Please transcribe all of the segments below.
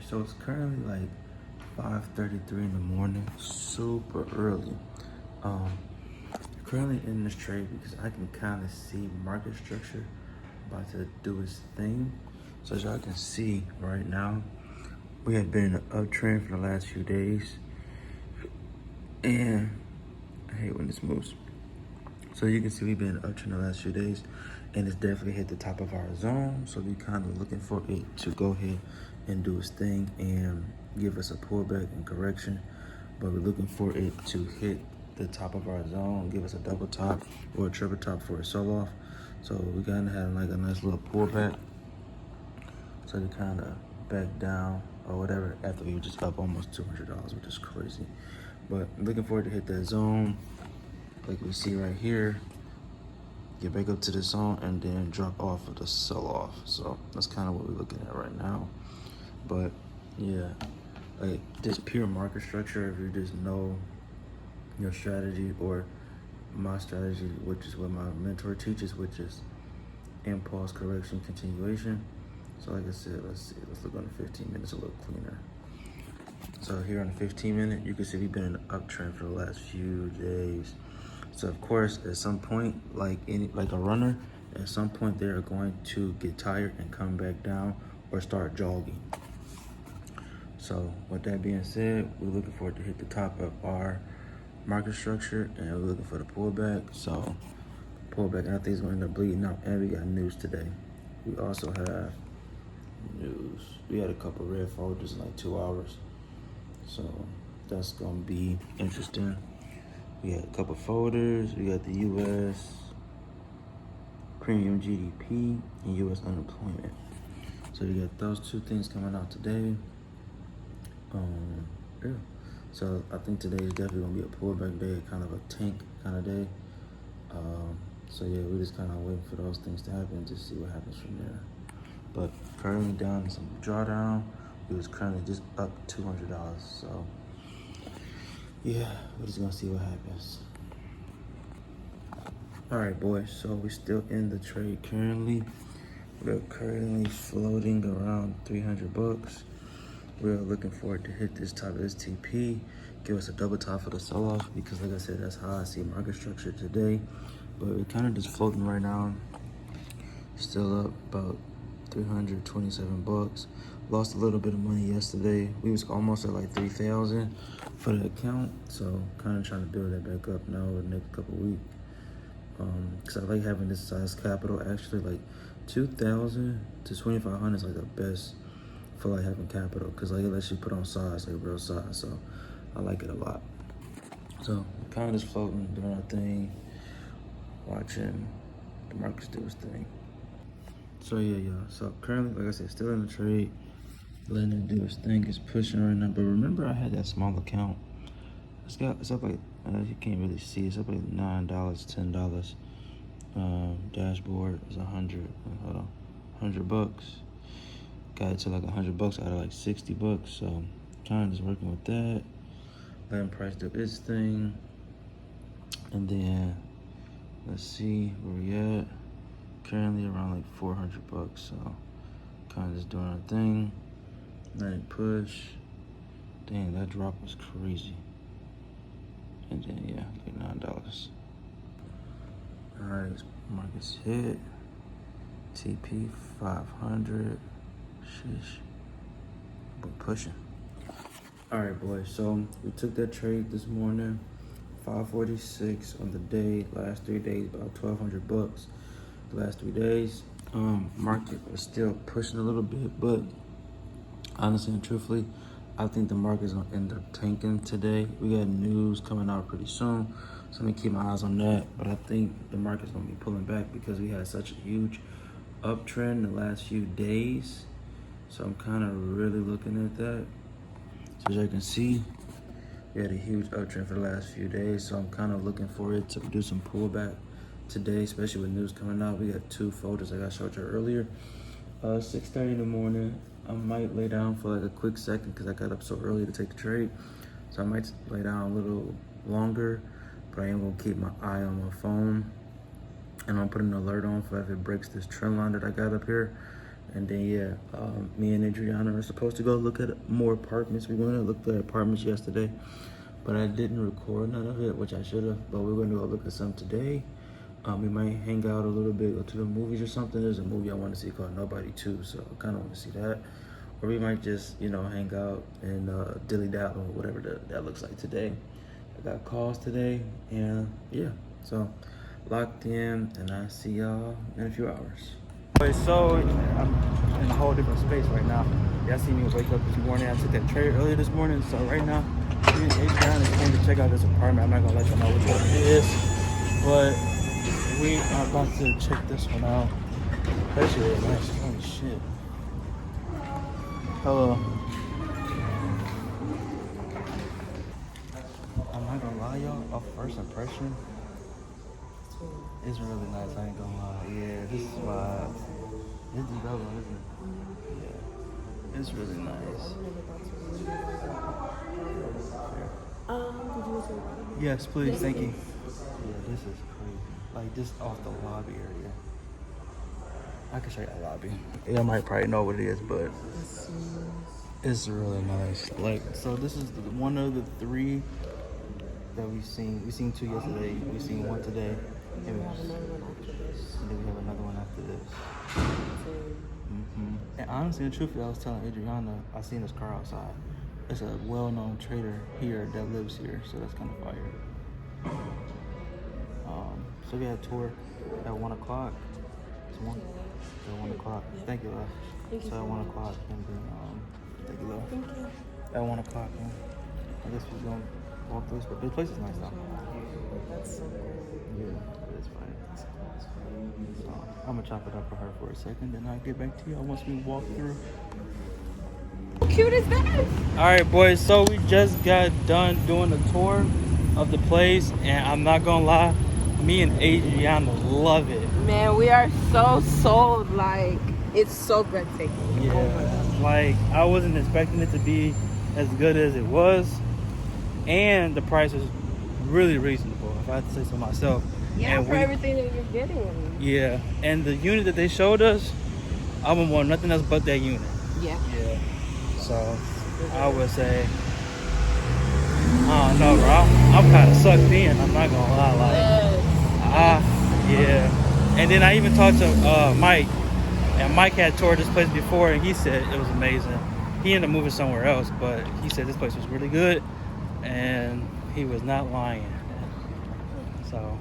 Alright, so it's currently like 5:33 in the morning, super early. Um, Currently in this trade because I can kind of see market structure about to do its thing. So as y'all can see right now, we have been in an uptrend for the last few days, and I hate when this moves. So you can see we've been in an uptrend the last few days, and it's definitely hit the top of our zone. So we kind of looking for it to go ahead and do its thing and give us a pullback and correction. But we're looking for it to hit the top of our zone, give us a double top or a triple top for a sell off. So we kind of had like a nice little pullback. So we kind of back down or whatever after we were just up almost $200, which is crazy. But looking forward to hit that zone, like we see right here, get back up to the zone and then drop off of the sell off. So that's kind of what we're looking at right now. But yeah, like just pure market structure, if you just know your strategy or my strategy, which is what my mentor teaches, which is impulse, correction, continuation. So like I said, let's look on the 15 minutes a little cleaner. So here on the 15 minute, you can see we've been in an uptrend for the last few days. So of course, at some point, like a runner, at some point they are going to get tired and come back down or start jogging. So with that being said, we're looking for it to hit the top of our market structure, and we're looking for the pullback. So pullback, and I think it's going to end up bleeding out. And we got news today. We also have news. We had a couple red folders in like 2 hours, so that's going to be interesting. We had a couple folders. We got the U.S. premium GDP and U.S. unemployment. So we got those two things coming out today. Yeah. So I think today is definitely gonna be a pullback day, kind of a tank kind of day. So yeah, we're just kind of waiting for those things to happen to see what happens from there. But currently down in some drawdown. We was currently just up $200. So yeah, we're just gonna see what happens. All right, boys. So we're still in the trade currently. We're currently floating around 300 bucks. We're looking forward to hit this top of this TP, give us a double top for the sell-off, because like I said, that's how I see market structure today. But we're kind of just floating right now. Still up about 327 bucks. Lost a little bit of money yesterday. We was almost at like 3,000 for the account. So kind of trying to build that back up now over the next couple of weeks. Cause I like having this size capital. Actually, like 2,000 to 2,500 is like the best for like having capital, because like it lets you put on size, like real size. So I like it a lot. So kind of just floating, doing our thing, watching the markets do its thing. So yeah, y'all. So currently, like I said, still in the trade, letting it do its thing. It's pushing right now. But remember, I had that small account. It's up like you can't really see. It's up like $9, $10. Dashboard is 100. Hold on, 100 bucks. Got it to like 100 bucks out of like 60 bucks. So kind of just working with that, letting price do its thing. And then let's see where we at. Currently around like 400 bucks. So kind of just doing our thing, letting it push. Dang, that drop was crazy. And then yeah, like $9. All right, markets hit. TP 500. Sheesh. We're pushing. All right, boys. So we took that trade this morning, 546 on the day. Last 3 days, about 1,200 bucks. The last 3 days, market was still pushing a little bit, but honestly and truthfully, I think the market's gonna end up tanking today. We got news coming out pretty soon, so I'm gonna keep my eyes on that. But I think the market's gonna be pulling back because we had such a huge uptrend the last few days. So I'm kind of really looking at that. So as you can see, we had a huge uptrend for the last few days. So I'm kind of looking for it to do some pullback today, especially with news coming out. We got 2 folders like I showed you earlier. 6:30 in the morning. I might lay down for like a quick second because I got up so early to take the trade. So I might lay down a little longer, but I am gonna keep my eye on my phone. And I'm putting an alert on for if it breaks this trend line that I got up here. And then yeah, me and Adriana are supposed to go look at more apartments. We went and looked at apartments yesterday, but I didn't record none of it, which I should have. But we're going to go look at some today. We might hang out a little bit, go to the movies or something. There's a movie I want to see called Nobody 2, so I kind of want to see that. Or we might just, hang out and dilly-dally or whatever that looks like today. I got calls today, and yeah, so locked in, and I see y'all in a few hours. Okay, so I'm in a whole different space right now. Y'all see me wake up this morning. I took that trade earlier this morning, so right now, me and Adriana came to check out this apartment. I'm not gonna let y'all know which one it is, but we are about to check this one out. That's really nice. Holy shit. Hello. I'm not gonna lie, y'all. Off first impression, it's really nice. I ain't gonna lie. Yeah, this is vibes. It's development, isn't it? Yeah. It's really nice. Yes, please. Thank you. Yeah, this is crazy. Like, just off the lobby area. I can show you the lobby. Y'all might probably know what it is, but it's really nice. Like, so this is one of the 3 that we've seen. We've seen 2 yesterday. We've seen 1 today. And we have another one after this. And then we have another one after this. And honestly and truthfully, I was telling Adriana, I seen this car outside. It's a well-known trader here that lives here, so that's kind of fire. So we had a tour at 1 o'clock. It's 1 at 1 o'clock. Thank you, love. So at 1 o'clock, and then thank you, love. Thank you. At 1 o'clock, man. I guess we're gonna walk through this, but the place is nice though. That's so cool. Yeah, it's fine. So I'm gonna chop it up for her for a second, then I'll get back to you once we walk through. How cute is that? All right, boys. So we just got done doing the tour of the place, and I'm not gonna lie, me and Adriana love it. Man, we are so sold. Like, it's so breathtaking. Yeah, oh my God. Like I wasn't expecting it to be as good as it was, and the price is really reasonable, if I have to say so myself. Yeah, and for everything that you're getting. Yeah, and the unit that they showed us, I wouldn't want nothing else but that unit. Yeah. Yeah. So I would say, I don't know, bro. I'm kind of sucked in. I'm not gonna lie. Like, yeah. And then I even talked to Mike, and Mike had toured this place before, and he said it was amazing. He ended up moving somewhere else, but he said this place was really good, and he was not lying. So.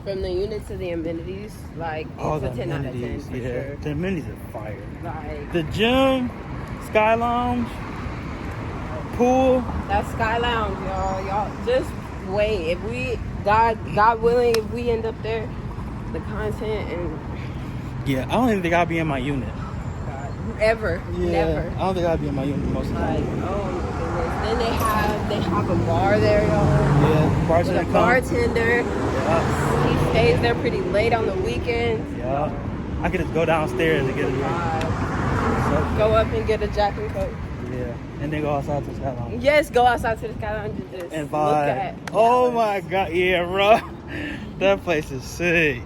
From the unit to the amenities, like, it's a 10 out of 10 for sure. The amenities are fire. Like, the gym, Sky Lounge, pool. That Sky Lounge, y'all just wait. If we, God willing, if we end up there, the content and yeah, I don't even think I'll be in my unit. God, ever, never. I don't think I'll be in my unit most of the time. Like, oh my goodness. Then they have a bar there, y'all. Yeah, bartender. With a bartender. Yeah. He stays there pretty late on the weekends. Yeah. I could just go downstairs and get a drink. Go up and get a Jack and Coke. Yeah. And then go outside to the Sky Lounge. Yes, go outside to the Sky Lounge and just and look at. Oh my God. Yeah, bro. That place is sick.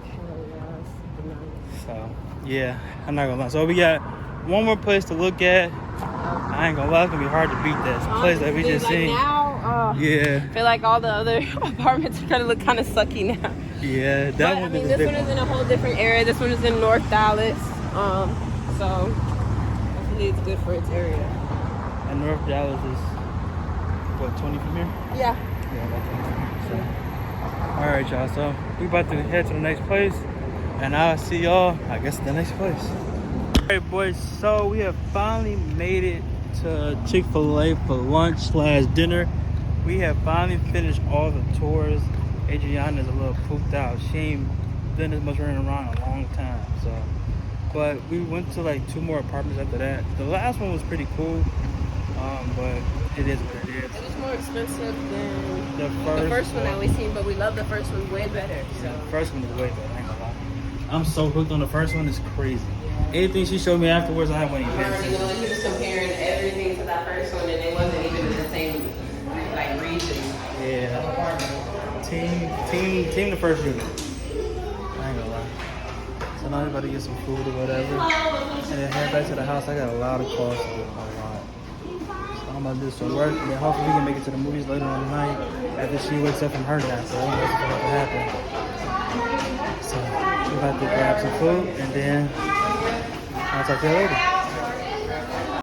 So, yeah. I'm not gonna lie. So we got one more place to look at. I ain't gonna lie, it's gonna be hard to beat this place that we just seen. Now, yeah. I feel like all the other apartments are gonna look kind of sucky now. Yeah, that one. I mean, this one is in a whole different area. This one is in North Dallas. So hopefully it's good for its area. And North Dallas is what, 20 from here? Yeah. Yeah, about 20 from here. So, all right, y'all. So we about to head to the next place, and I'll see y'all, I guess, at the next place. All right, boys. So we have finally made it to Chick-fil-A for lunch/dinner. We have finally finished all the tours. Adriana's a little pooped out. She ain't done as much running around in a long time. So, but we went to like 2 more apartments after that. The last one was pretty cool, but it is what it is. It was more expensive than the first one that we seen, but we love the first one way better. So. Yeah, the first one is way better. I ain't gonna lie. I'm so hooked on the first one. It's crazy. Anything she showed me afterwards, I wasn't even paying attention. He was comparing everything to that first one, and it wasn't even in the same like region. Yeah. Team the first unit. I ain't gonna lie. So I'm about to get some food or whatever. And then head back to the house. I got a lot of calls to do. A lot. So I'm about to do some work. And then hopefully we can make it to the movies later on tonight after she wakes up from her nap. So I don't know what's about to happen. So we're about to grab some food and then I'll talk to you later.